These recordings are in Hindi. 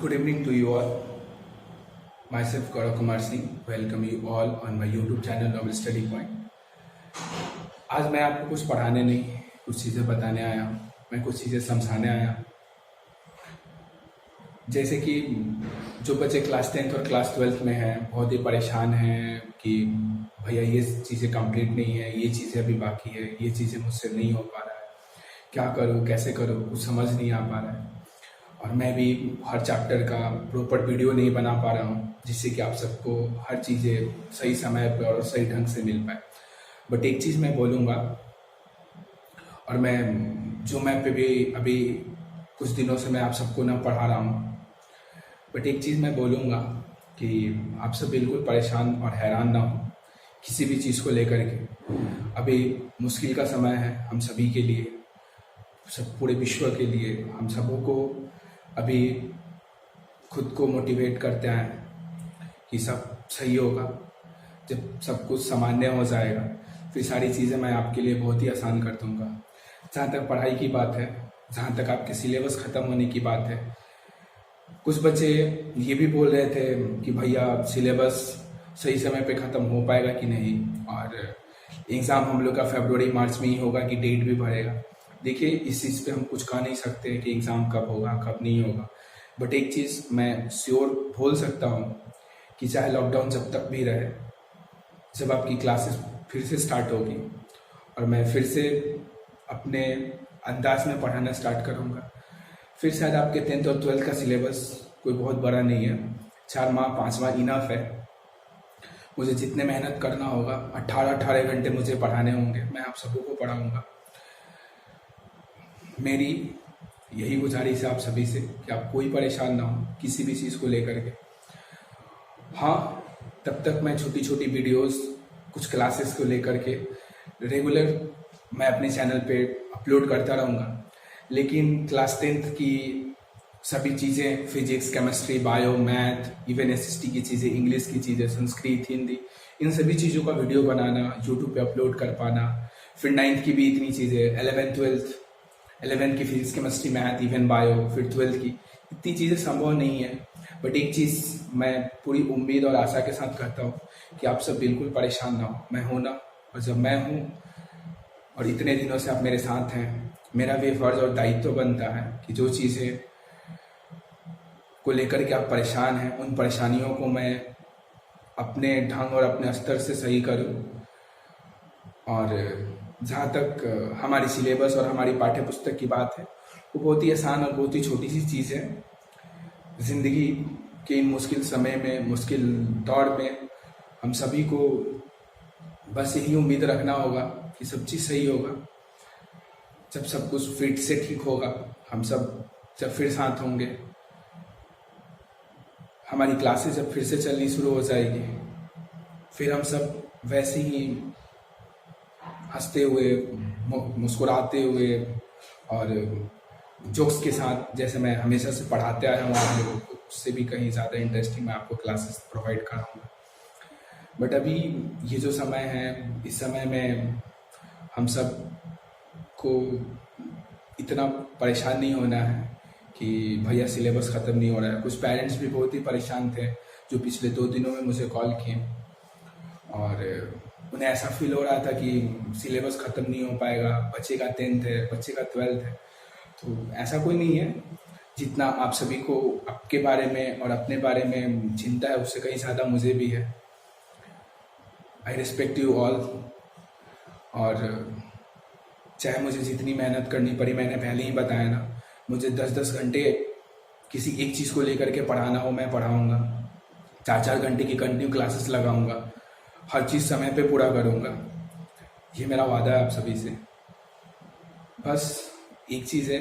Good evening to you all. Myself Gaurav Kumar Singh. Welcome you all on my YouTube channel Novel Study Point. आज मैं आपको कुछ पढ़ाने नहीं, कुछ चीज़ें बताने आया हूँ। मैं कुछ चीज़ें समझाने आया हूँ। जैसे कि जो बच्चे क्लास 10th और क्लास 12th में हैं, बहुत ही परेशान हैं कि भैया ये चीज़ें कंप्लीट नहीं है, ये चीज़ें अभी बाकी है, ये चीज़ें मुझसे नहीं हो पा रहा है, क्या करूँ, कैसे करूँ, कुछ समझ नहीं आ पा रहा है। और मैं भी हर चैप्टर का प्रॉपर वीडियो नहीं बना पा रहा हूँ, जिससे कि आप सबको हर चीज़ें सही समय पर और सही ढंग से मिल पाए। बट एक चीज़ मैं बोलूँगा, और मैं पे भी अभी कुछ दिनों से मैं आप सबको ना पढ़ा रहा हूँ, बट एक चीज़ मैं बोलूँगा कि आप सब बिल्कुल परेशान और हैरान ना हो किसी भी चीज़ को लेकर के। अभी मुश्किल का समय है हम सभी के लिए, सब पूरे विश्व के लिए। हम सबों को अभी खुद को मोटिवेट करते हैं कि सब सही होगा। जब सब कुछ सामान्य हो जाएगा फिर सारी चीज़ें मैं आपके लिए बहुत ही आसान कर दूँगा। जहाँ तक पढ़ाई की बात है, जहाँ तक आपके सिलेबस ख़त्म होने की बात है, कुछ बच्चे ये भी बोल रहे थे कि भैया सिलेबस सही समय पे ख़त्म हो पाएगा कि नहीं, और एग्ज़ाम हम लोग का फरवरी मार्च में ही होगा कि डेट भी बढ़ेगा। देखिए, इस चीज़ पे हम कुछ कह नहीं सकते कि एग्ज़ाम कब होगा कब नहीं होगा, बट एक चीज़ मैं श्योर बोल सकता हूँ कि चाहे लॉकडाउन जब तक भी रहे, जब आपकी क्लासेस फिर से स्टार्ट होगी और मैं फिर से अपने अंदाज में पढ़ाना स्टार्ट करूँगा, फिर शायद आपके 10th और 12th का सिलेबस कोई बहुत बड़ा नहीं है, 4 माह 5 माह इनफ है। मुझे जितने मेहनत करना होगा 18 घंटे मुझे पढ़ाने होंगे, मैं आप सबों को पढ़ाऊँगा। मेरी यही गुजारिश है आप सभी से कि आप कोई परेशान ना हो किसी भी चीज़ को लेकर के। हाँ, तब तक मैं छोटी छोटी वीडियोस कुछ क्लासेस को लेकर के रेगुलर मैं अपने चैनल पे अपलोड करता रहूँगा, लेकिन क्लास 10th की सभी चीज़ें, physics, chemistry, bio, math, even SST की चीज़ें, इंग्लिश की चीज़ें, संस्कृत, हिंदी, इन सभी चीज़ों का वीडियो बनाना, यूट्यूब पे अपलोड कर पाना, फिर 9th की भी इतनी चीज़ें, 11th की physics, chemistry, math, even bio, फिर 12th की इतनी चीज़ें संभव नहीं है। बट एक चीज़ मैं पूरी उम्मीद और आशा के साथ कहता हूँ कि आप सब बिल्कुल परेशान ना हो, मैं हूँ ना। और जब मैं हूँ और इतने दिनों से आप मेरे साथ हैं, मेरा भी फर्ज और दायित्व बनता है कि जो चीज़ें को लेकर के आप परेशान हैं, उन परेशानियों को मैं अपने ढंग और अपने स्तर से सही करूं। और जहाँ तक हमारी सिलेबस और हमारी पाठ्य पुस्तक की बात है, वो बहुत ही आसान और बहुत ही छोटी सी चीज़ है। ज़िंदगी के इन मुश्किल समय में, मुश्किल दौर में हम सभी को बस यही उम्मीद रखना होगा कि सब चीज़ सही होगा। जब सब कुछ फिर से ठीक होगा, हम सब जब फिर साथ होंगे, हमारी क्लासेस जब फिर से चलनी शुरू हो जाएगी, फिर हम सब वैसे ही हंसते हुए, मुस्कुराते हुए और जोक्स के साथ, जैसे मैं हमेशा से पढ़ाते आया हूँ आप लोगों को, उससे भी कहीं ज़्यादा इंटरेस्टिंग मैं आपको क्लासेस प्रोवाइड कराऊँगा। बट अभी ये जो समय है, इस समय में हम सब को इतना परेशान नहीं होना है कि भैया सिलेबस ख़त्म नहीं हो रहा है। कुछ पेरेंट्स भी बहुत ही परेशान थे जो पिछले 2 दिनों में मुझे कॉल किए, और उन्हें ऐसा फील हो रहा था कि सिलेबस ख़त्म नहीं हो पाएगा, बच्चे का 10th है, बच्चे का 12th है। तो ऐसा कोई नहीं है। जितना आप सभी को आपके बारे में और अपने बारे में चिंता है, उससे कहीं ज़्यादा मुझे भी है। I respect you all. और चाहे मुझे जितनी मेहनत करनी पड़ी, मैंने पहले ही बताया ना, मुझे 10-10 घंटे किसी एक चीज़ को लेकर के पढ़ाना हो, मैं पढ़ाऊँगा। 4-4 घंटे की कंटिन्यू क्लासेस लगाऊँगा, हर चीज़ समय पे पूरा करूँगा। ये मेरा वादा है आप सभी से। बस एक चीज़ है,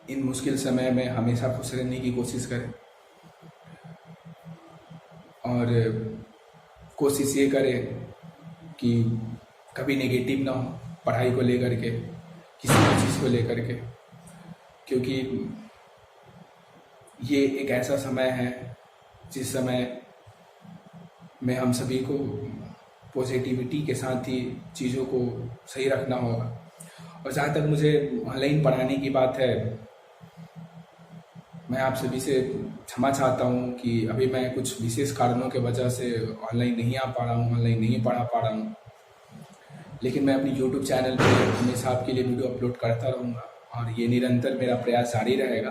इन मुश्किल समय में हमेशा खुश रहने की कोशिश करें, और कोशिश ये करें कि कभी नेगेटिव ना हो पढ़ाई को लेकर के, किसी भी चीज़ को लेकर के, क्योंकि ये एक ऐसा समय है जिस समय में हम सभी को पॉजिटिविटी के साथ ही चीज़ों को सही रखना होगा। और जहाँ तक मुझे ऑनलाइन पढ़ाने की बात है, मैं आप सभी से क्षमा चाहता हूँ कि अभी मैं कुछ विशेष कारणों के वजह से ऑनलाइन नहीं आ पा रहा हूँ, ऑनलाइन नहीं पढ़ा पा रहा हूँ। लेकिन मैं अपनी यूट्यूब चैनल पे हमेशा आपके लिए वीडियो अपलोड करता रहूँगा और ये निरंतर मेरा प्रयास जारी रहेगा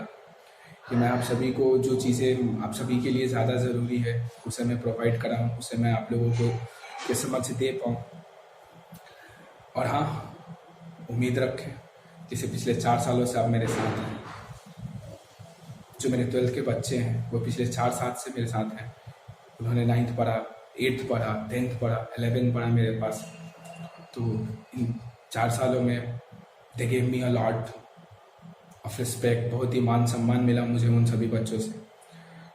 कि मैं आप सभी को जो चीज़ें आप सभी के लिए ज़्यादा ज़रूरी है उसे मैं प्रोवाइड कराऊँ, उसे मैं आप लोगों को के समझ दे पाऊँ। और हाँ, उम्मीद रखें जैसे पिछले 4 सालों से आप मेरे साथ हैं। जो मेरे 12th के बच्चे हैं वो पिछले 4 साल से मेरे साथ हैं। उन्होंने 9th पढ़ा, 8th पढ़ा, 10th पढ़ा, 11th पढ़ा मेरे पास। तो इन 4 सालों में they gave me a lot of respect, बहुत ही मान सम्मान मिला मुझे उन सभी बच्चों से।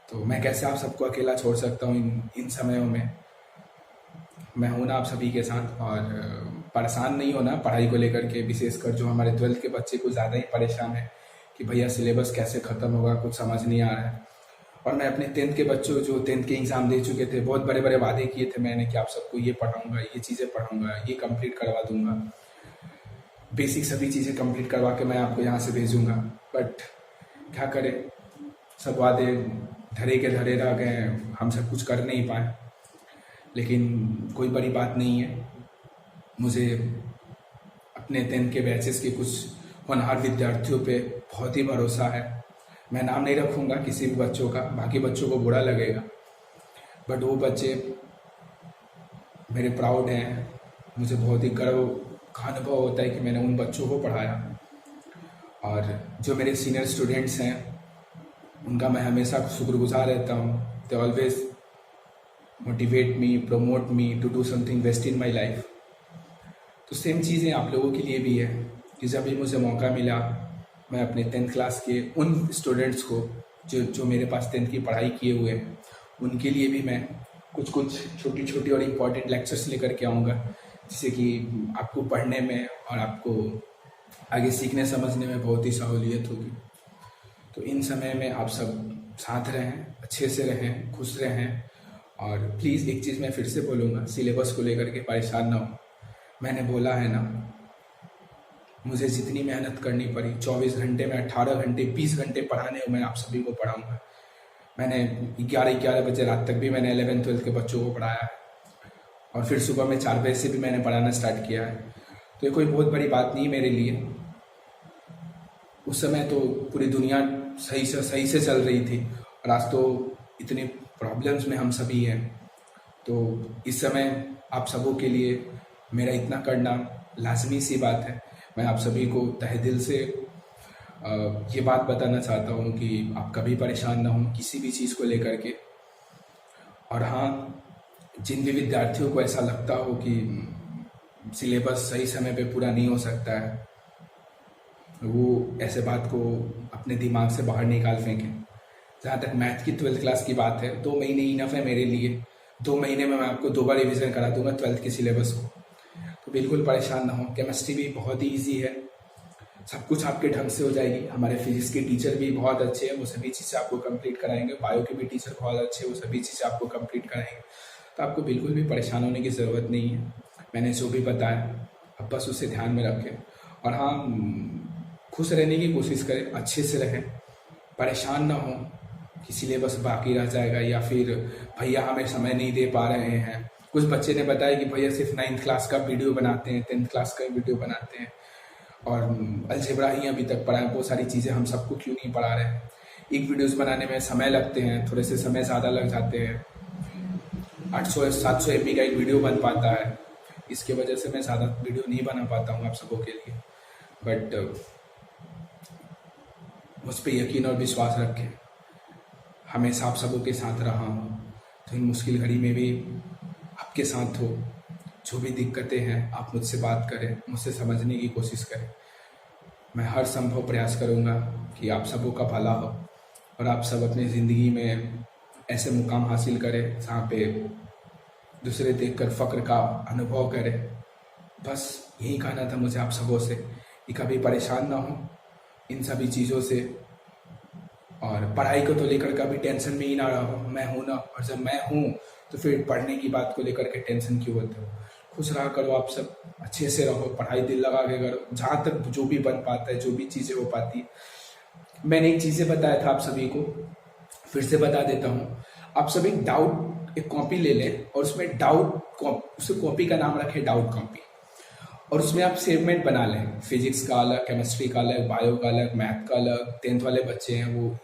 तो मैं कैसे आप सबको अकेला छोड़ सकता हूँ इन समयों में। मैं हूँ ना आप सभी के साथ, और परेशान नहीं होना पढ़ाई को लेकर के, विशेषकर जो हमारे 12th के बच्चे कुछ ज़्यादा ही परेशान है कि भैया सिलेबस कैसे ख़त्म होगा, कुछ समझ नहीं आ रहा है। और मैं अपने 10th के बच्चों जो 10th के एग्ज़ाम दे चुके थे, बहुत बड़े बड़े वादे किए थे मैंने कि आप सबको ये पढ़ाऊँगा, ये चीज़ें पढ़ाऊँगा, ये कंप्लीट करवा दूँगा, बेसिक सभी चीज़ें कंप्लीट करवा के मैं आपको यहाँ से भेजूँगा। बट क्या करें, सब वादे धरे के धरे रह गए, हम सब कुछ कर नहीं पाए। लेकिन कोई बड़ी बात नहीं है, मुझे अपने 10th के बैचेस के कुछ होनहार विद्यार्थियों पे बहुत ही भरोसा है। मैं नाम नहीं रखूँगा किसी भी बच्चों का, बाकी बच्चों को बुरा लगेगा, बट वो बच्चे मेरे प्राउड हैं। मुझे बहुत ही गर्व का अनुभव होता है कि मैंने उन बच्चों को पढ़ाया। और जो मेरे सीनियर स्टूडेंट्स हैं उनका मैं हमेशा शुक्रगुजार रहता हूँ। They always motivate me, promote me to do something best in my life. तो सेम चीज़ें आप लोगों के लिए भी है कि जब भी मुझे मौका मिला मैं अपने 10th क्लास के उन स्टूडेंट्स को जो मेरे पास 10th की पढ़ाई किए हुए हैं उनके लिए भी मैं कुछ छोटी छोटी और इम्पॉर्टेंट लेक्चर्स लेकर के आऊँगा, जिससे कि आपको पढ़ने में और आपको आगे सीखने समझने में बहुत ही सहूलियत होगी। तो इन समय में आप सब साथ रहें, अच्छे से रहें, खुश रहें। और प्लीज़ एक चीज़ मैं फिर से बोलूँगा, सिलेबस को लेकर के परेशान ना हो। मैंने बोला है ना, मुझे जितनी मेहनत करनी पड़ी, 24 घंटे में 18 घंटे 20 घंटे पढ़ाने मैं आप सभी को पढ़ाऊँगा। मैंने 11 बजे रात तक भी मैंने 11th 12th के बच्चों को पढ़ाया है, और फिर सुबह में 4 बजे से भी मैंने पढ़ाना स्टार्ट किया है। तो ये कोई बहुत बड़ी बात नहीं मेरे लिए। उस समय तो पूरी दुनिया सही से चल रही थी, और आज तो इतने प्रॉब्लम्स में हम सभी हैं। तो इस समय आप सबों के लिए मेरा इतना करना लाजमी सी बात है। मैं आप सभी को तहे दिल से ये बात बताना चाहता हूँ कि आप कभी परेशान ना हो किसी भी चीज़ को लेकर के। और हाँ, जिन भी विद्यार्थियों को ऐसा लगता हो कि सिलेबस सही समय पे पूरा नहीं हो सकता है, वो ऐसे बात को अपने दिमाग से बाहर निकाल फेंकें। जहाँ तक मैथ की 12th क्लास की बात है, 2 महीने इनफ है मेरे लिए। 2 महीने में मैं आपको 2 बार रिविज़न करा दूंगा 12th के सिलेबस को। तो बिल्कुल परेशान ना हो। केमिस्ट्री भी बहुत ही ईजी है, सब कुछ आपके ढंग से हो जाएगी। हमारे फिजिक्स के टीचर भी बहुत अच्छे हैं, वो सभी चीज़ें आपको कंप्लीट कराएंगे। बायो के भी टीचर बहुत अच्छे हैं, वो सभी चीज़ें आपको कंप्लीट कराएंगे। तो आपको बिल्कुल भी परेशान होने की ज़रूरत नहीं है। मैंने जो भी बताया अब बस उसे ध्यान में रखें। और हाँ, खुश रहने की कोशिश करें, अच्छे से रहें, परेशान ना हो कि सिलेबस बाकी रह जाएगा या फिर भैया हमें समय नहीं दे पा रहे हैं। कुछ बच्चे ने बताया कि भैया सिर्फ 9th क्लास का वीडियो बनाते हैं, 10th क्लास का वीडियो बनाते हैं, और अलजेब्रा ही अभी तक पढ़ा है। बहुत सारी चीज़ें हम सबको क्यों नहीं पढ़ा रहे हैं। एक वीडियोस बनाने में समय लगते हैं, थोड़े से समय ज़्यादा लग जाते हैं। 800-700 MB का एक वीडियो बन पाता है, इसके वजह से मैं ज़्यादा वीडियो नहीं बना पाता हूँ आप सबों के लिए। बट मुझ पर यकीन और विश्वास रखें, हमेशा आप सबों के साथ रहा हूँ। तो इन मुश्किल घड़ी में भी आपके साथ हो। जो भी दिक्कतें हैं आप मुझसे बात करें, मुझसे समझने की कोशिश करें। मैं हर संभव प्रयास करूँगा कि आप सबों का भला हो और आप सब अपनी ज़िंदगी में ऐसे मुकाम हासिल करें जहाँ पे दूसरे देखकर फ़ख्र का अनुभव करें। बस यही कहना था मुझे आप सबों से कि कभी परेशान ना हो इन सभी चीज़ों से, और पढ़ाई को तो लेकर कभी टेंशन में ही ना रहो। मैं हूँ ना, और जब मैं हूँ तो फिर पढ़ने की बात को लेकर के टेंशन क्यों होते हो। खुश रहा करो, आप सब अच्छे से रहो, पढ़ाई दिल लगा के करो। जहाँ तक जो भी बन पाता है, जो भी चीज़ें हो पाती है, मैंने एक चीज़ें बताया था आप सभी को, फिर से बता देता हूँ। आप सभी डाउट एक कॉपी ले लें और उसमें उस कॉपी का नाम रखें डाउट कॉपी, और उसमें आप सेगमेंट बना लें। फिजिक्स का अलग, केमिस्ट्री का अलग, बायो का अलग, मैथ का अलग, 10th वाले बच्चे हैं वो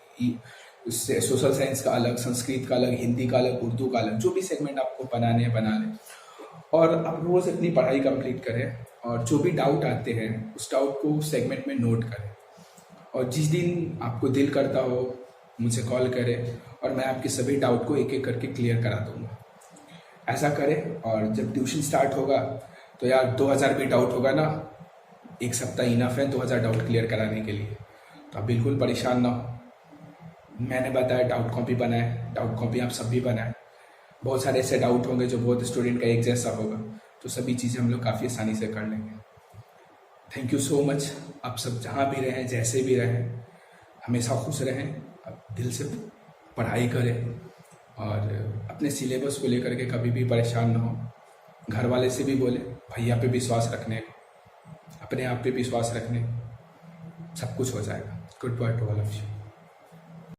उससे सोशल साइंस का अलग, संस्कृत का अलग, हिंदी का अलग, उर्दू का अलग, जो भी सेगमेंट आपको बनाने हैं बना लें। और आप रोज़ अपनी पढ़ाई कंप्लीट करें और जो भी डाउट आते हैं उस डाउट को सेगमेंट में नोट करें, और जिस दिन आपको दिल करता हो मुझे कॉल करें और मैं आपके सभी डाउट को एक एक करके क्लियर करा दूंगा। ऐसा करें, और जब ट्यूशन स्टार्ट होगा तो यार 2000 भी डाउट होगा ना, एक सप्ताह इनफ है 2000 डाउट क्लियर कराने के लिए। तो आप बिल्कुल परेशान ना हो, मैंने बताया डाउट कॉपी बनाए, डाउट कॉपी आप सब भी बनाए। बहुत सारे ऐसे डाउट होंगे जो बहुत स्टूडेंट का एक जैसा होगा, तो सभी चीज़ें हम लोग काफ़ी आसानी से कर लेंगे। Thank you so much. आप सब जहाँ भी रहें, जैसे भी रहें, हमेशा खुश रहें, आप दिल से पढ़ाई करें और अपने सिलेबस को लेकर के कभी भी परेशान ना हो। घर वाले से भी बोले भैया पे विश्वास रखने को, अपने आप पे विश्वास रखने को, सब कुछ हो जाएगा। Good by two all of you.